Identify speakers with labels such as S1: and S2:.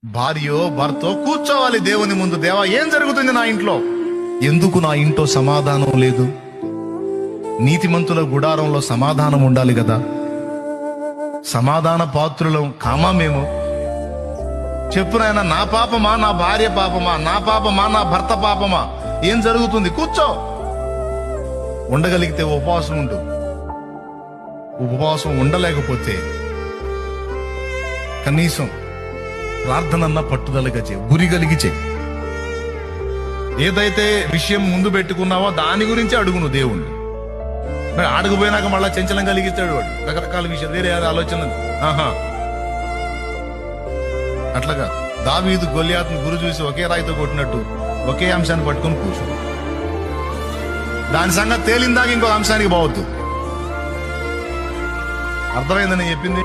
S1: భార్యో భర్తో కూర్చోవాలి దేవుని ముందు. దేవా, ఏం జరుగుతుంది నా ఇంట్లో? ఎందుకు నా ఇంట్లో సమాధానం లేదు? నీతిమంతుల గుడారంలో సమాధానం ఉండాలి కదా. సమాధాన పాత్రులం కామా మేము? చెప్పు నాయన, నా పాపమా, నా భార్య పాపమా, నా పాపమా, నా భర్త పాపమా? ఏం జరుగుతుంది? కూర్చో. ఉండగలిగితే ఉపవాసం ఉండు. ఉపవాసం ఉండలేకపోతే కనీసం ప్రార్థనన్నా పట్టుదలగా చేయి, గురి కలిగి చేయి. ఏదైతే విషయం ముందు పెట్టుకున్నావో దాని గురించి అడుగును దేవుణ్ణి. మరి అడగపోయినాక మళ్ళా చంచలం కలిగిస్తాడు వాడు, రకరకాల విషయాలు, వేరే ఆలోచనలు. అట్లాగా దావీదు గొల్లియాతును గురి చూసి ఒకే రాయితో కొట్టినట్టు ఒకే అంశాన్ని పట్టుకుని కూర్చో. దాని సంగతి తేలిందాక ఇంకో అంశానికి పోవద్దు. అర్థమైందని చెప్పింది.